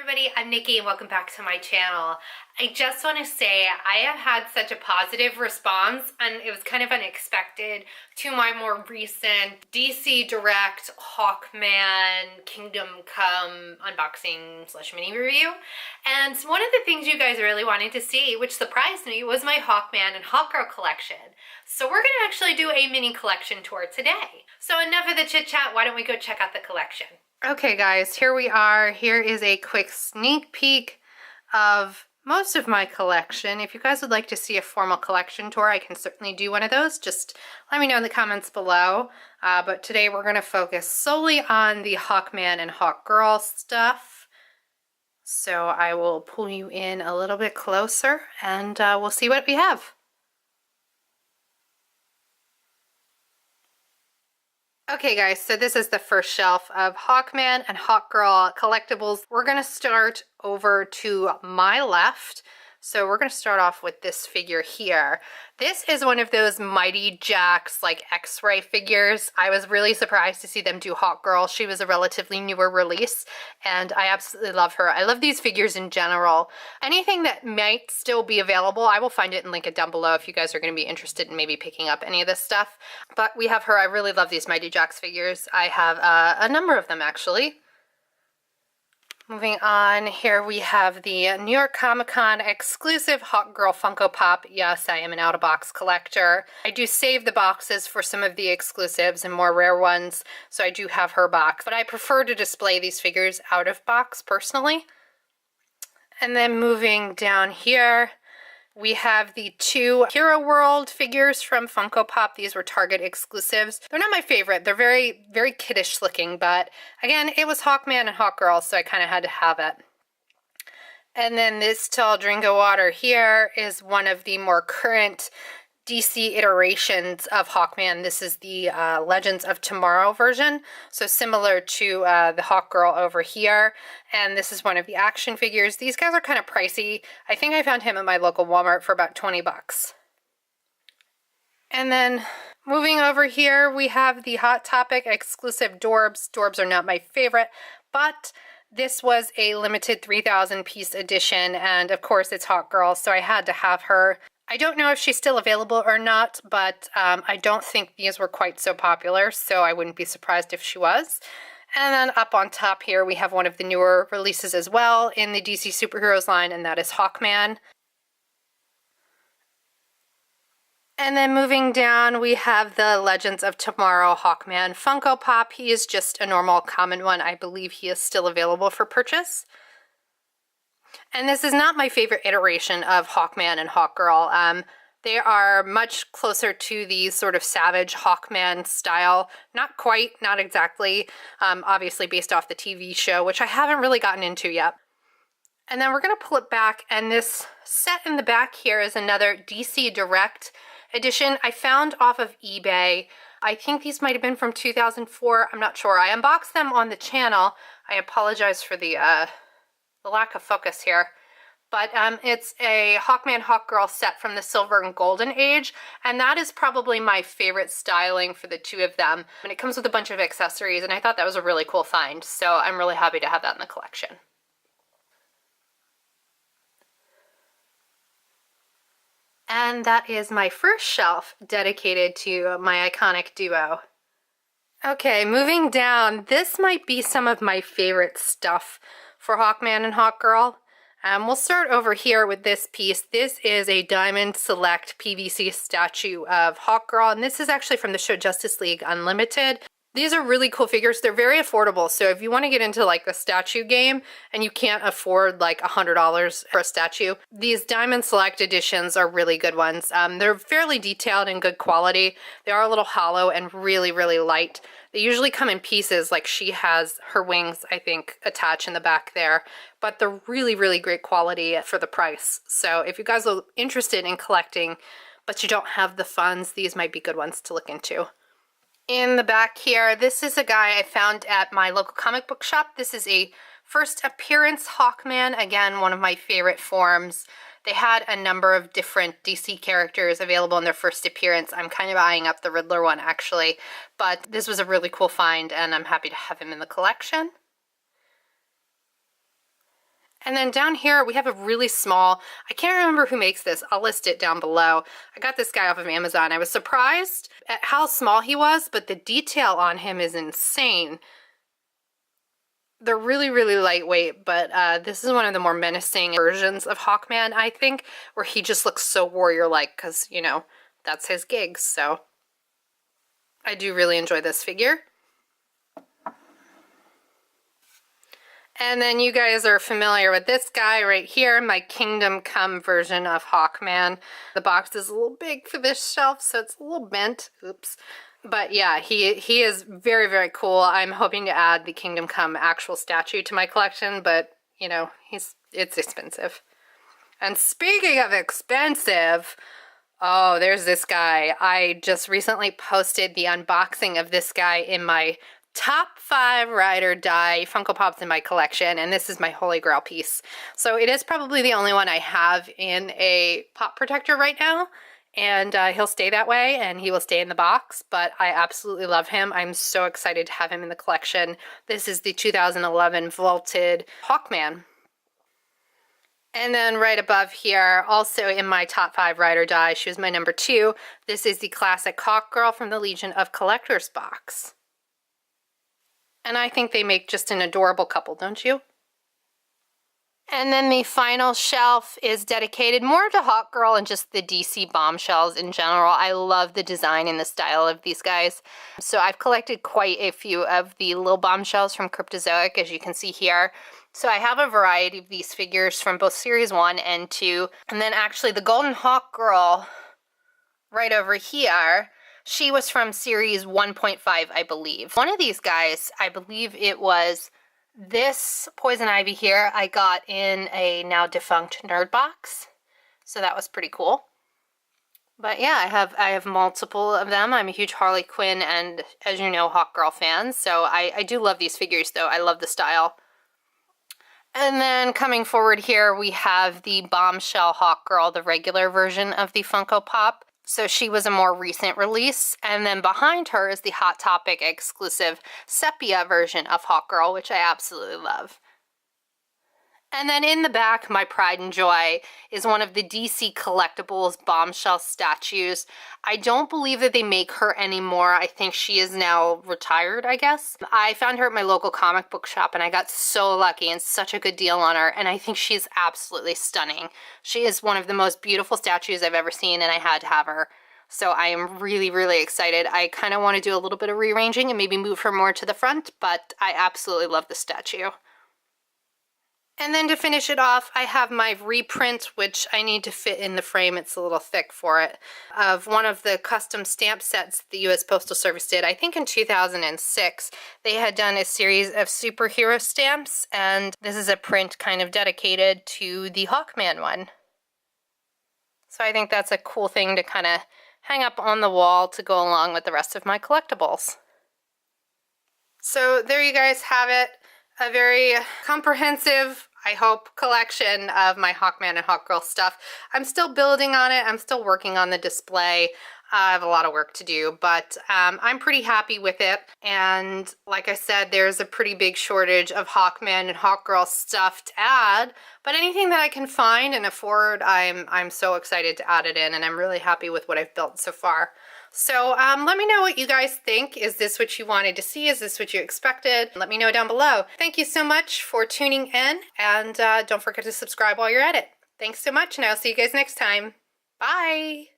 everybody, I'm Nikki and welcome back to my channel. I just want to say I have had such a positive response, and it was kind of unexpected, to my more recent DC Direct Hawkman Kingdom Come unboxing slash mini review. And one of the things you guys really wanted to see, which surprised me, was my Hawkman and Hawkgirl collection. So we're going to actually do a mini collection tour today. So enough of the chit chat, why don't we go check out the collection? Okay guys, here we are. Here is a quick sneak peek of most of my collection. If you guys would like to see a formal collection tour, I can certainly do one of those. Just let me know in the comments below. But today we're going to focus solely on the Hawkman and Hawkgirl stuff. So I will pull you in a little bit closer and we'll see what we have. Okay guys, so this is the first shelf of Hawkman and Hawkgirl collectibles. We're going to start over to my left. So we're going to start off with this figure here. This is one of those Mighty Jaxx like X-ray figures. I was really surprised to see them do Hawkgirl. She was a relatively newer release and I absolutely love her. I love these figures in general. Anything that might still be available, I will find it and link it down below if you guys are going to be interested in maybe picking up any of this stuff. But we have her. I really love these Mighty Jaxx figures. I have a number of them actually. Moving on, here we have the New York Comic Con exclusive Hawkgirl Funko Pop. Yes, I am an out-of-box collector. I do save the boxes for some of the exclusives and more rare ones, so I do have her box. But I prefer to display these figures out of box, personally. And then moving down here, we have the two Hero World figures from Funko Pop. These were Target exclusives. They're not my favorite. They're very, very kiddish looking, but again, it was Hawkman and Hawkgirl, so I kind of had to have it. And then this tall drink of water here is one of the more current DC iterations of Hawkman. This is the Legends of Tomorrow version, so similar to the Hawkgirl over here. And this is one of the action figures. These guys are kind of pricey. I think I found him at my local Walmart for about 20 bucks. And then moving over here, we have the Hot Topic exclusive Dorbs. Dorbs are not my favorite, but this was a limited 3,000 piece edition, and of course it's Hawkgirl, so I had to have her. I don't know if she's still available or not, but I don't think these were quite so popular, so I wouldn't be surprised if she was. And then up on top here, we have one of the newer releases as well in the DC Superheroes line, and that is Hawkman. And then moving down, we have the Legends of Tomorrow Hawkman Funko Pop. He is just a normal common one. I believe he is still available for purchase. And this is not my favorite iteration of Hawkman and Hawkgirl. They are much closer to the sort of Savage Hawkman style. Not quite, not exactly, obviously based off the TV show, which I haven't really gotten into yet. And then we're going to pull it back, and this set in the back here is another DC Direct edition I found off of eBay. I think these might have been from 2004. I'm not sure. I unboxed them on the channel. I apologize for the lack of focus here, but it's a Hawkman Hawkgirl set from the Silver and Golden Age, and that is probably my favorite styling for the two of them. And it comes with a bunch of accessories, and I thought that was a really cool find, so I'm really happy to have that in the collection. And that is my first shelf dedicated to my iconic duo. Okay, moving down, this might be some of my favorite stuff for Hawkman and Hawkgirl. We'll start over here with this piece. This is a Diamond Select PVC statue of Hawkgirl, and this is actually from the show Justice League Unlimited. These are really cool figures. They're very affordable, so if you want to get into like the statue game and you can't afford like $100 for a statue, these Diamond Select editions are really good ones. They're fairly detailed and good quality. They are a little hollow and really, really light. They usually come in pieces, like she has her wings, I think, attached in the back there, but they're really, really great quality for the price. So if you guys are interested in collecting, but you don't have the funds, these might be good ones to look into. In the back here, this is a guy I found at my local comic book shop. This is a first appearance Hawkman, again, one of my favorite forms. They had a number of different DC characters available in their first appearance. I'm kind of eyeing up the Riddler one, actually, but this was a really cool find, and I'm happy to have him in the collection. And then down here, we have a really small, I can't remember who makes this. I'll list it down below. I got this guy off of Amazon. I was surprised at how small he was, but the detail on him is insane. They're really, really lightweight, but this is one of the more menacing versions of Hawkman, I think, where he just looks so warrior-like because, you know, that's his gig, so I do really enjoy this figure. And then you guys are familiar with this guy right here, my Kingdom Come version of Hawkman. The box is a little big for this shelf, so it's a little bent. Oops. But yeah, he is very, very cool. I'm hoping to add the Kingdom Come actual statue to my collection, but, you know, it's expensive. And speaking of expensive, oh, there's this guy. I just recently posted the unboxing of this guy in my top 5 ride or die Funko Pops in my collection, and this is my holy grail piece. So it is probably the only one I have in a pop protector right now, and he'll stay that way, and he will stay in the box, but I absolutely love him. I'm so excited to have him in the collection. This is the 2011 vaulted Hawkman. And then right above here, also in my top 5 ride or die, she was my number 2. This is the classic Hawkgirl from the Legion of Collectors box. And I think they make just an adorable couple, don't you? And then the final shelf is dedicated more to Hawkgirl and just the DC bombshells in general. I love the design and the style of these guys. So I've collected quite a few of the little bombshells from Cryptozoic, as you can see here. So I have a variety of these figures from both Series 1 and 2. And then actually the Golden Hawkgirl right over here, she was from Series 1.5, I believe. One of these guys, I believe it was this Poison Ivy here, I got in a now defunct nerd box. So that was pretty cool. But yeah, I have multiple of them. I'm a huge Harley Quinn and, as you know, Hawkgirl fan. So I do love these figures, though. I love the style. And then coming forward here, we have the Bombshell Hawkgirl, the regular version of the Funko Pop. So she was a more recent release. And then behind her is the Hot Topic exclusive sepia version of Hawkgirl, which I absolutely love. And then in the back, my pride and joy is one of the DC Collectibles bombshell statues. I don't believe that they make her anymore. I think she is now retired, I guess. I found her at my local comic book shop and I got so lucky and such a good deal on her, and I think she's absolutely stunning. She is one of the most beautiful statues I've ever seen, and I had to have her. So I am really, really excited. I kind of want to do a little bit of rearranging and maybe move her more to the front, but I absolutely love the statue. And then to finish it off, I have my reprint, which I need to fit in the frame. It's a little thick for it, of one of the custom stamp sets the U.S. Postal Service did. I think in 2006, they had done a series of superhero stamps, and this is a print kind of dedicated to the Hawkman one. So I think that's a cool thing to kind of hang up on the wall to go along with the rest of my collectibles. So there you guys have it. A very comprehensive, I hope, collection of my Hawkman and Hawkgirl stuff. I'm still building on it. I'm still working on the display. I have a lot of work to do, but I'm pretty happy with it. And like I said, there's a pretty big shortage of Hawkman and Hawkgirl stuff to add, but anything that I can find and afford, I'm so excited to add it in, and I'm really happy with what I've built so far. So let me know what you guys think. Is this what you wanted to see? Is this what you expected? Let me know down below. Thank you so much for tuning in, and don't forget to subscribe while you're at it. Thanks so much, and I'll see you guys next time. Bye!